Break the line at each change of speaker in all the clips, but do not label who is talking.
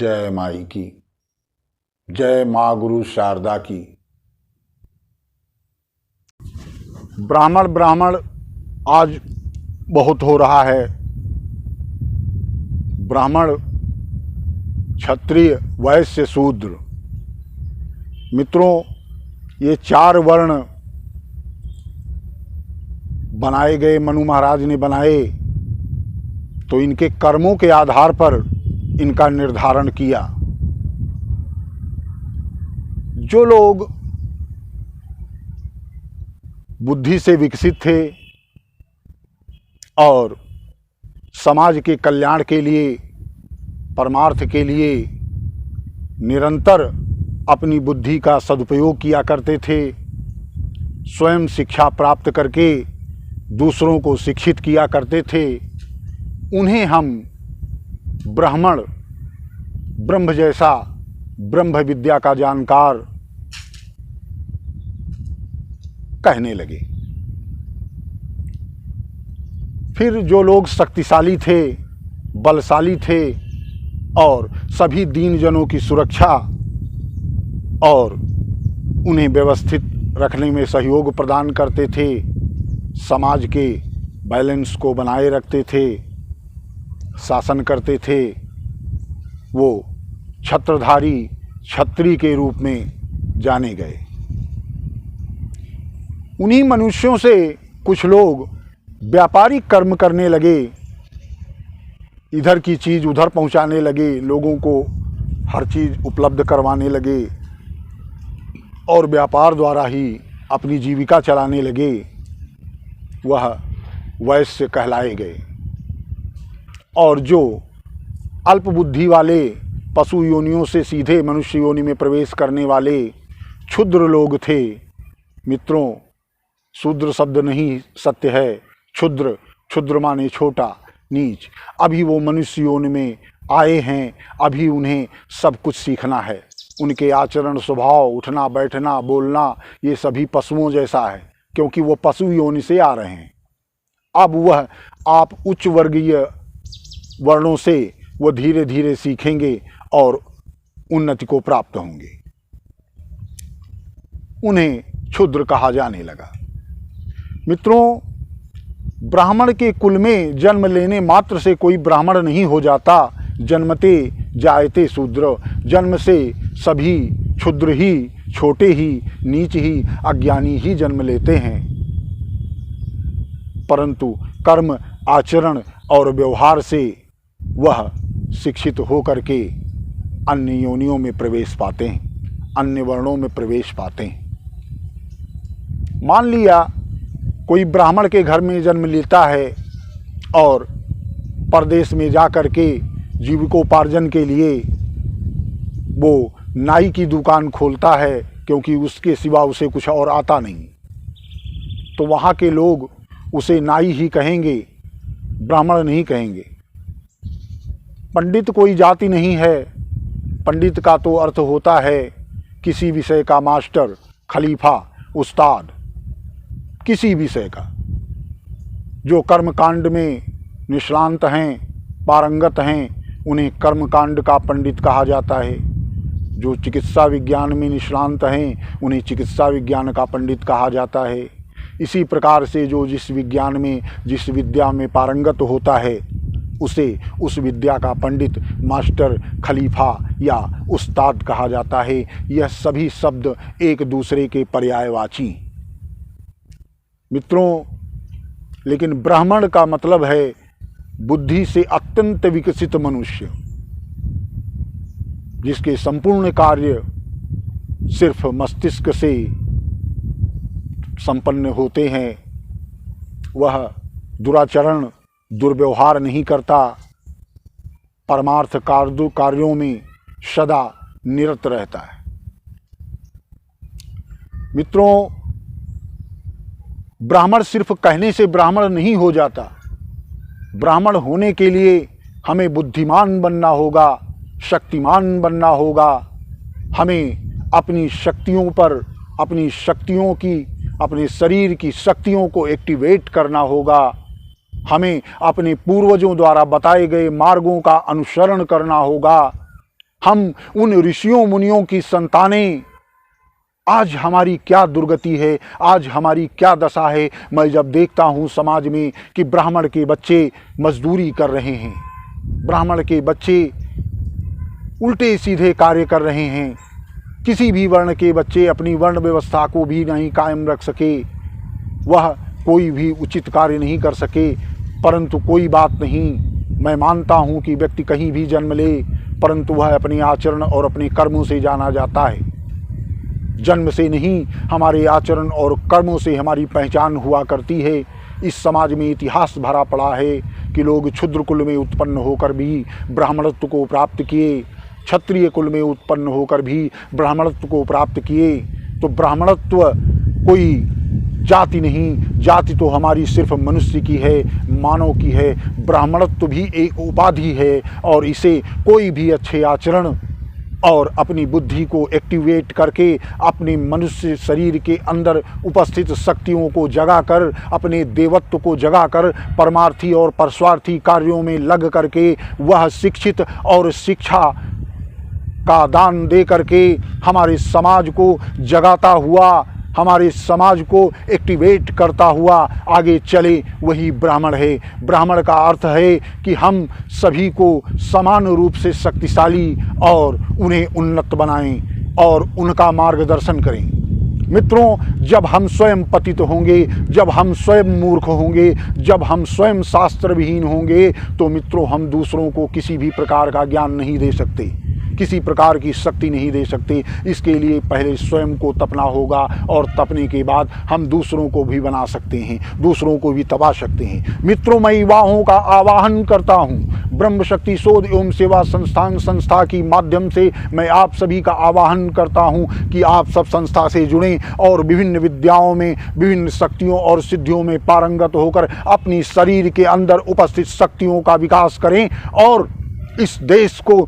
जय माई की, जय माँ गुरु शारदा की। ब्राह्मण ब्राह्मण आज बहुत हो रहा है। ब्राह्मण, क्षत्रिय, वैश्य, शूद्र। मित्रों, ये चार वर्ण बनाए गए, मनु महाराज ने बनाए, तो इनके कर्मों के आधार पर इनका निर्धारण किया। जो लोग बुद्धि से विकसित थे और समाज के कल्याण के लिए, परमार्थ के लिए निरंतर अपनी बुद्धि का सदुपयोग किया करते थे, स्वयं शिक्षा प्राप्त करके दूसरों को शिक्षित किया करते थे, उन्हें हम ब्राह्मण, ब्रह्म जैसा, ब्रह्म विद्या का जानकार कहने लगे। फिर जो लोग शक्तिशाली थे, बलशाली थे और सभी दीन जनों की सुरक्षा और उन्हें व्यवस्थित रखने में सहयोग प्रदान करते थे, समाज के बैलेंस को बनाए रखते थे, शासन करते थे, वो छत्रधारी क्षत्रिय के रूप में जाने गए। उन्हीं मनुष्यों से कुछ लोग व्यापारिक कर्म करने लगे, इधर की चीज़ उधर पहुंचाने लगे, लोगों को हर चीज़ उपलब्ध करवाने लगे और व्यापार द्वारा ही अपनी जीविका चलाने लगे। वह वैश्य कहलाए गए। और जो अल्प बुद्धि वाले, पशु योनियों से सीधे मनुष्य योनि में प्रवेश करने वाले क्षुद्र लोग थे। मित्रों, शूद्र शब्द नहीं सत्य है, क्षुद्र, क्षुद्र माने छोटा, नीच। अभी वो मनुष्य योनि में आए हैं, अभी उन्हें सब कुछ सीखना है। उनके आचरण, स्वभाव, उठना बैठना, बोलना, ये सभी पशुओं जैसा है, क्योंकि वो पशु योनि से आ रहे हैं। अब वह आप उच्च वर्गीय वर्णों से वो धीरे धीरे सीखेंगे और उन्नति को प्राप्त होंगे। उन्हें क्षुद्र कहा जाने लगा। मित्रों, ब्राह्मण के कुल में जन्म लेने मात्र से कोई ब्राह्मण नहीं हो जाता। जन्मते जायते शूद्र। जन्म से सभी क्षुद्र ही, छोटे ही, नीच ही, अज्ञानी ही जन्म लेते हैं। परंतु कर्म, आचरण और व्यवहार से वह शिक्षित होकर के अन्य योनियों में प्रवेश पाते हैं, अन्य वर्णों में प्रवेश पाते हैं। मान लिया कोई ब्राह्मण के घर में जन्म लेता है और परदेश में जा कर के जीविकोपार्जन के लिए वो नाई की दुकान खोलता है, क्योंकि उसके सिवा उसे कुछ और आता नहीं। तो वहाँ के लोग उसे नाई ही कहेंगे, ब्राह्मण नहीं कहेंगे। पंडित कोई जाति नहीं है। पंडित का तो अर्थ होता है किसी विषय का मास्टर, खलीफा, उस्ताद, किसी विषय का। जो कर्मकांड में निष्णात हैं, पारंगत हैं, उन्हें कर्मकांड का पंडित कहा जाता है। जो चिकित्सा विज्ञान में निष्णात हैं, उन्हें चिकित्सा विज्ञान का पंडित कहा जाता है। इसी प्रकार से जो जिस विज्ञान में, जिस विद्या में पारंगत होता है, उसे उस विद्या का पंडित, मास्टर, खलीफा या उस्ताद कहा जाता है। यह सभी शब्द एक दूसरे के पर्यायवाची। मित्रों, लेकिन ब्राह्मण का मतलब है बुद्धि से अत्यंत विकसित मनुष्य, जिसके संपूर्ण कार्य सिर्फ मस्तिष्क से संपन्न होते हैं। वह दुराचरण, दुर्व्यवहार नहीं करता, परमार्थ कार्यों में सदा निरत रहता है। मित्रों, ब्राह्मण सिर्फ कहने से ब्राह्मण नहीं हो जाता। ब्राह्मण होने के लिए हमें बुद्धिमान बनना होगा, शक्तिमान बनना होगा। हमें अपनी शक्तियों पर, अपनी शक्तियों की, अपने शरीर की शक्तियों को एक्टिवेट करना होगा। हमें अपने पूर्वजों द्वारा बताए गए मार्गों का अनुसरण करना होगा। हम उन ऋषियों मुनियों की संतानें, आज हमारी क्या दुर्गति है, आज हमारी क्या दशा है। मैं जब देखता हूँ समाज में कि ब्राह्मण के बच्चे मजदूरी कर रहे हैं, ब्राह्मण के बच्चे उल्टे सीधे कार्य कर रहे हैं, किसी भी वर्ण के बच्चे अपनी वर्ण व्यवस्था को भी नहीं कायम रख सके, वह कोई भी उचित कार्य नहीं कर सके। परंतु कोई बात नहीं, मैं मानता हूँ कि व्यक्ति कहीं भी जन्म ले, परंतु वह अपने आचरण और अपने कर्मों से जाना जाता है। जन्म से नहीं, हमारे आचरण और कर्मों से हमारी पहचान हुआ करती है। इस समाज में इतिहास भरा पड़ा है कि लोग क्षुद्र कुल में उत्पन्न होकर भी ब्राह्मणत्व को प्राप्त किए, क्षत्रिय कुल में उत्पन्न होकर भी ब्राह्मणत्व को प्राप्त किए। तो ब्राह्मणत्व कोई जाति नहीं, जाति तो हमारी सिर्फ मनुष्य की है, मानव की है। ब्राह्मणत्व भी एक उपाधि है और इसे कोई भी अच्छे आचरण और अपनी बुद्धि को एक्टिवेट करके अपने मनुष्य शरीर के अंदर उपस्थित शक्तियों को जगाकर, अपने देवत्व को जगाकर परमार्थी और परस्वार्थी कार्यों में लग करके वह शिक्षित और शिक्षा का दान दे करके हमारे समाज को जगाता हुआ, हमारे समाज को एक्टिवेट करता हुआ आगे चले, वही ब्राह्मण है। ब्राह्मण का अर्थ है कि हम सभी को समान रूप से शक्तिशाली और उन्हें उन्नत बनाएं और उनका मार्गदर्शन करें। मित्रों, जब हम स्वयं पतित होंगे, जब हम स्वयं मूर्ख होंगे, जब हम स्वयं शास्त्र विहीन होंगे, तो मित्रों हम दूसरों को किसी भी प्रकार का ज्ञान नहीं दे सकते, किसी प्रकार की शक्ति नहीं दे सकते। इसके लिए पहले स्वयं को तपना होगा और तपने के बाद हम दूसरों को भी बना सकते हैं, दूसरों को भी तबा सकते हैं। मित्रों, मैं युवाओं का आह्वान करता हूँ, ब्रह्म शक्ति शोध एवं सेवा संस्थान संस्था की माध्यम से मैं आप सभी का आह्वान करता हूँ कि आप सब संस्था से जुड़ें और विभिन्न विद्याओं में, विभिन्न शक्तियों और सिद्धियों में पारंगत होकर अपनी शरीर के अंदर उपस्थित शक्तियों का विकास करें और इस देश को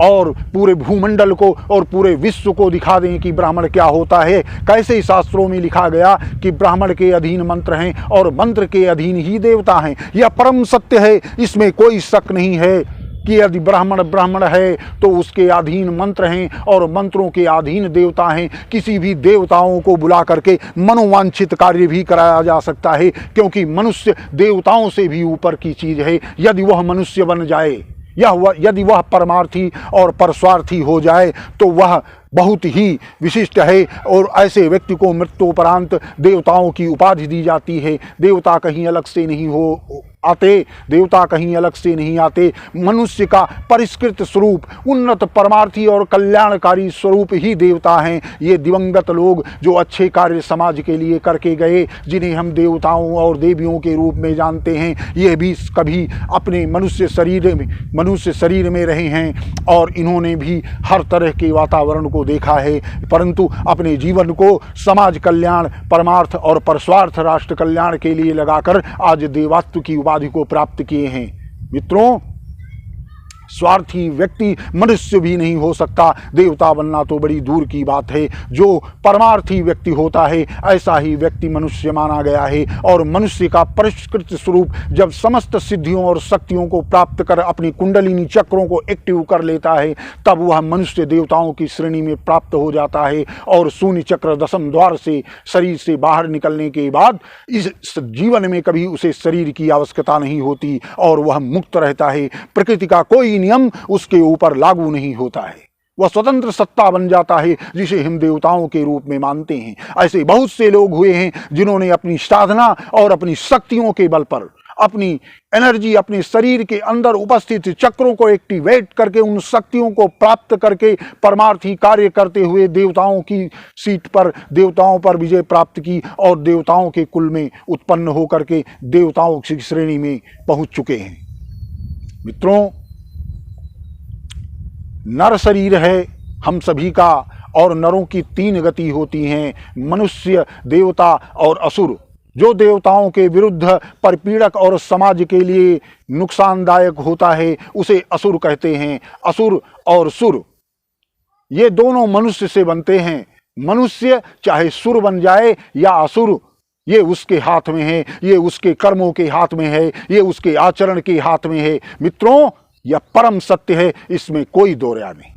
और पूरे भूमंडल को और पूरे विश्व को दिखा दें कि ब्राह्मण क्या होता है। कैसे शास्त्रों में लिखा गया कि ब्राह्मण के अधीन मंत्र हैं और मंत्र के अधीन ही देवता हैं। यह परम सत्य है, इसमें कोई शक नहीं है कि यदि ब्राह्मण ब्राह्मण है तो उसके अधीन मंत्र हैं और मंत्रों के अधीन देवता हैं। किसी भी देवताओं को बुला करके मनोवांछित कार्य भी कराया जा सकता है, क्योंकि मनुष्य देवताओं से भी ऊपर की चीज़ है। यदि वह मनुष्य बन जाए, यदि वह परमार्थी और परस्वार्थी हो जाए तो वह बहुत ही विशिष्ट है और ऐसे व्यक्ति को मृत्युपरांत देवताओं की उपाधि दी जाती है। देवता कहीं अलग से नहीं हो आते, देवता कहीं अलग से नहीं आते। मनुष्य का परिष्कृत स्वरूप, उन्नत परमार्थी और कल्याणकारी स्वरूप ही देवता हैं। ये दिवंगत लोग जो अच्छे कार्य समाज के लिए करके गए, जिन्हें हम देवताओं और देवियों के रूप में जानते हैं, ये भी कभी अपने मनुष्य शरीर में रहे हैं और इन्होंने भी हर तरह के वातावरण को देखा है, परंतु अपने जीवन को समाज कल्याण, परमार्थ और परस्वार्थ राष्ट्र कल्याण के लिए लगाकर आज देवत्व की उपाधि को प्राप्त किए हैं। मित्रों, स्वार्थी व्यक्ति मनुष्य भी नहीं हो सकता, देवता बनना तो बड़ी दूर की बात है। जो परमार्थी व्यक्ति होता है ऐसा ही व्यक्ति मनुष्य माना गया है और मनुष्य का परिष्कृत स्वरूप जब समस्त सिद्धियों और शक्तियों को प्राप्त कर अपनी कुंडलिनी चक्रों को एक्टिव कर लेता है, तब वह मनुष्य देवताओं की श्रेणी में प्राप्त हो जाता है और शून्य चक्र दशम द्वार से शरीर से बाहर निकलने के बाद इस जीवन में कभी उसे शरीर की आवश्यकता नहीं होती और वह मुक्त रहता है। प्रकृति का कोई नियम उसके ऊपर लागू नहीं होता है, वह स्वतंत्र सत्ता बन जाता है जिसे हम देवताओं के रूप में मानते हैं। ऐसे बहुत से लोग हुए हैं जिन्होंने अपनी साधना और अपनी शक्तियों के बल पर अपनी एनर्जी, अपने शरीर के अंदर उपस्थित चक्रों को एक्टिवेट करके उन शक्तियों को प्राप्त करके परमार्थी कार्य करते हुए देवताओं की सीट पर, देवताओं पर विजय प्राप्त की और देवताओं के कुल में उत्पन्न होकर के देवताओं की श्रेणी में पहुंच चुके हैं। मित्रों, नर शरीर है हम सभी का और नरों की 3 गति होती हैं, मनुष्य, देवता और असुर। जो देवताओं के विरुद्ध परपीड़क और समाज के लिए नुकसानदायक होता है उसे असुर कहते हैं। असुर और सुर ये दोनों मनुष्य से बनते हैं। मनुष्य चाहे सुर बन जाए या असुर, ये उसके हाथ में है, ये उसके कर्मों के हाथ में है, ये उसके आचरण के हाथ में है। मित्रों, यह परम सत्य है, इसमें कोई दो राय नहीं।